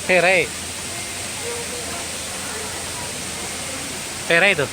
Pere. Pere itu.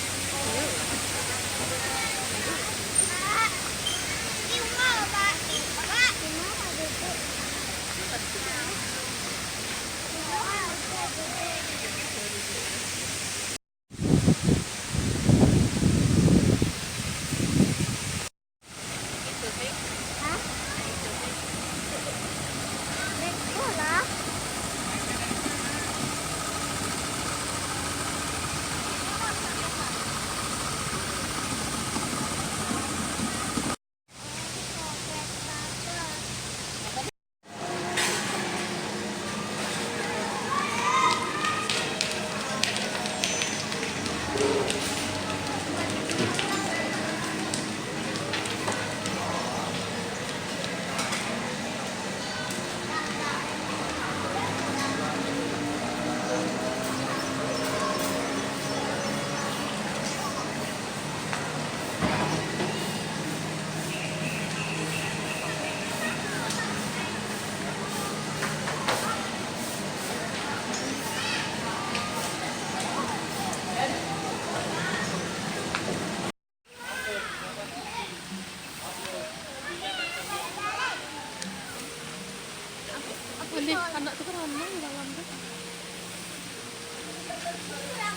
Anak tuh kan ramai di dalam tuh.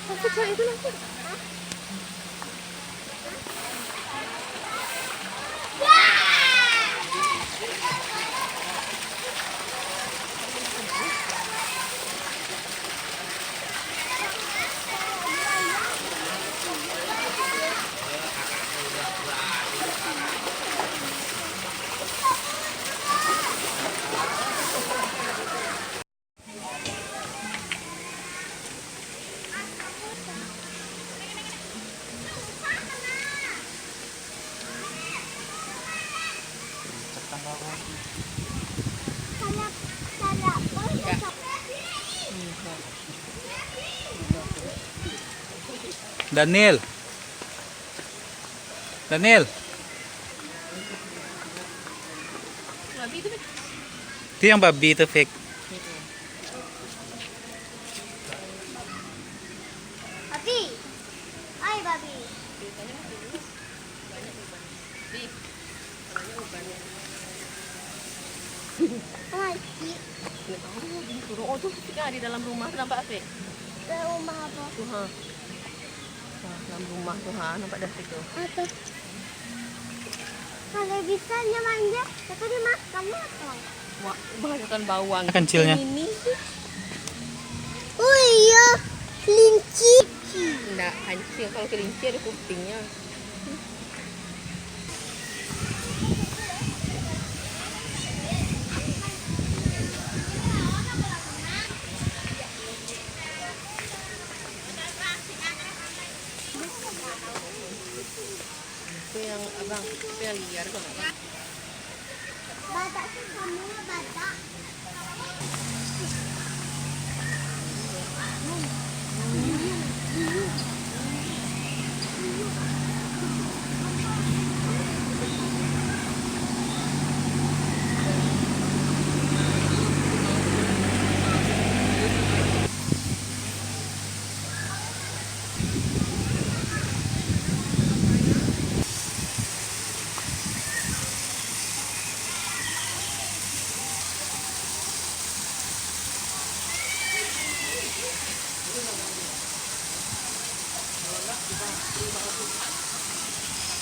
Tapi cewek itu nanti. Daniel. Daniel. Itu yang babi itu fake. Babi. Hai babi. Oh tuh kan di dalam rumah nampak Fik? Dalam rumah apa? Tuh ha. Dalam rumah tuh ha nampak dah situ. Apa? Kalau bisa dia manja, tapi dia makan apa? Wah, bahkan bawang. Kencilnya. Ini. Oh iya, kelinci. Enggak, hancur kalau kelinci ada kupingnya. Itu yang abang, itu yang liar kok nggak? Badak tuh kamu badak.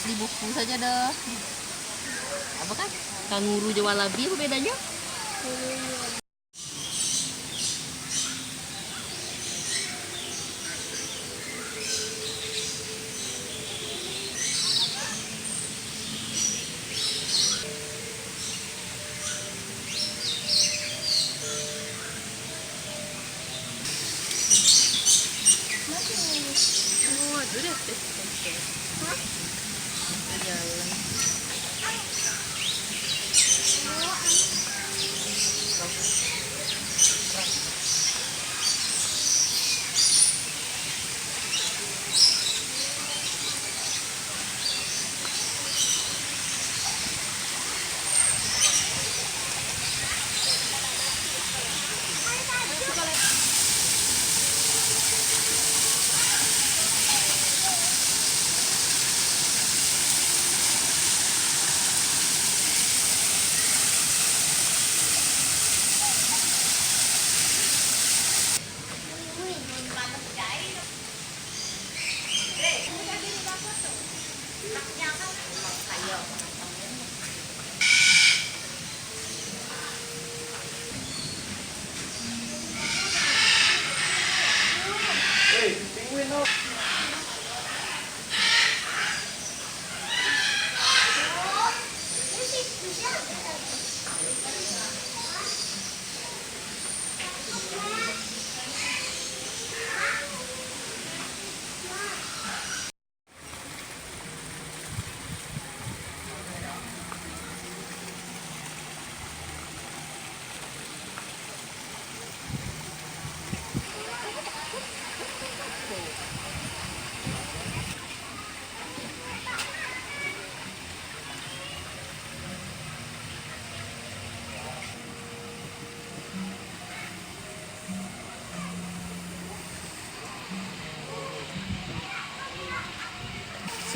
Di buku saja dah. Apa kan? Kanguru jawalabi apa bedanya? Oh, ada deh. Hah? Jalan.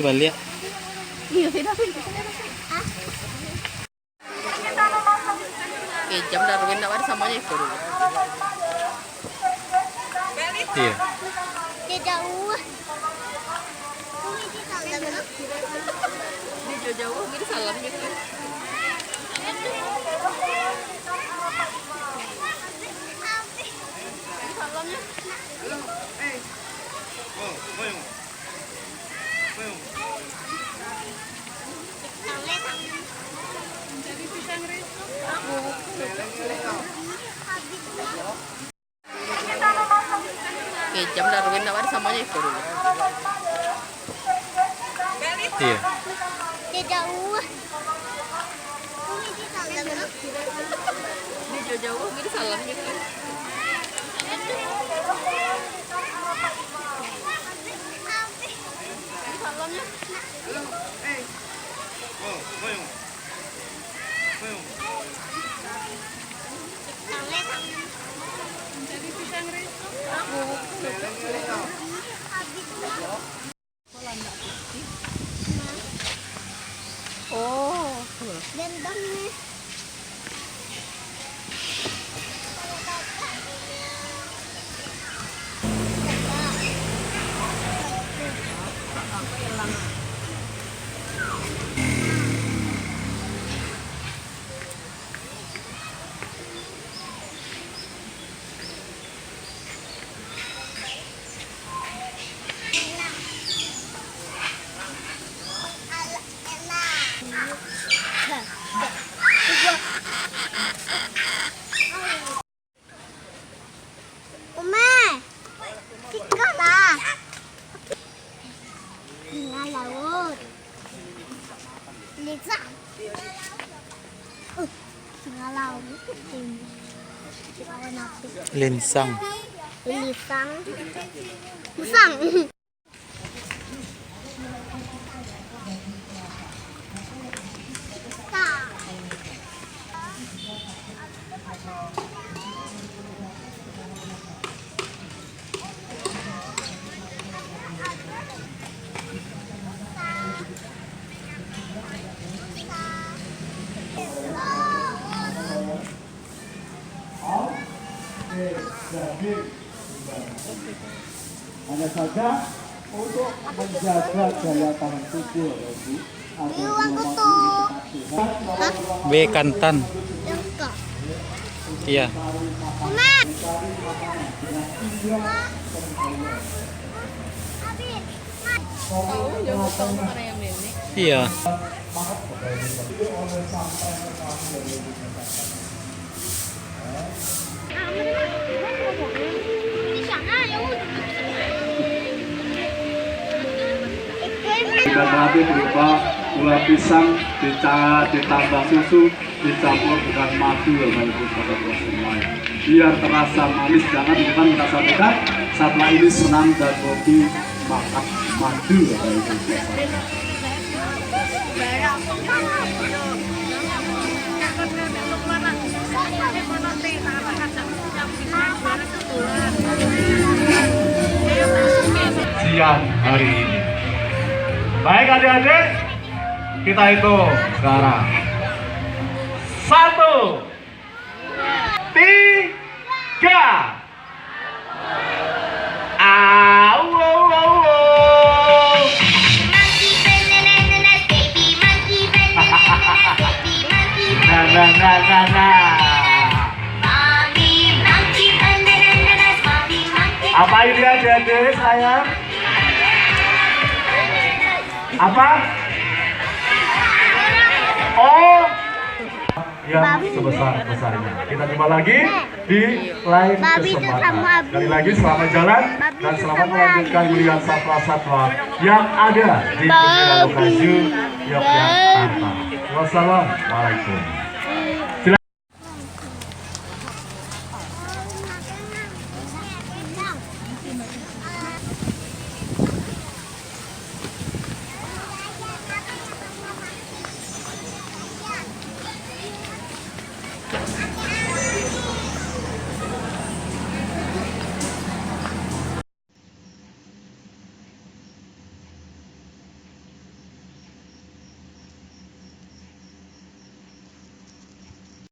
Coba lihat. Iya, beda. Jam Darwin tak ada samanya itu dulu. Iya. Dia jauh. Ini di sana. Ini jauh-jauh, ini salam gitu. Salamnya. Jam Darwin tak ada samanya itu dulu. Iya. Dia jauh. Ini di sana. Ini jauh-jauh, ini salam gitu. Salamnya. Oh, Gendongnya. Oma, tika lah. Singa laut. Lisa. Singa laut. Kawan aku. Linsang. Lisang. Musang. Hanya saja untuk menjaga daya tahan tubuh ya Bu, agar Iwan semakin kutu. sehat. B Kantan. Lengkap. Iya. Oma. Habis. tahu jauh tahu mana yang nenek. Iya. Di sana ya udah. Jika terapi berupa gula pisang ditambah susu dicampur dengan madu Bapak Ibu saudara semuanya. Biar terasa manis, jangan bukan merasa dekat. Setelah ini senang dan hobi makan madu Bapak Ibu saudara. Siang hari ini. Baik adik-adik, kita hitung sekarang. 1, 3. Au, au, au, au. Nah. Apa ini adik-adik sayang? Apa? Oh, yang sebesar-besarnya. Kita jumpa lagi di lain Babi itu kesempatan. sama Abi. Sekali lagi selamat jalan Babi dan itu selamat sama melanjutkan Abi. kuliah satwa-satwa yang ada di Kuningan Lokaju, Yogyakarta. Wassalamualaikum.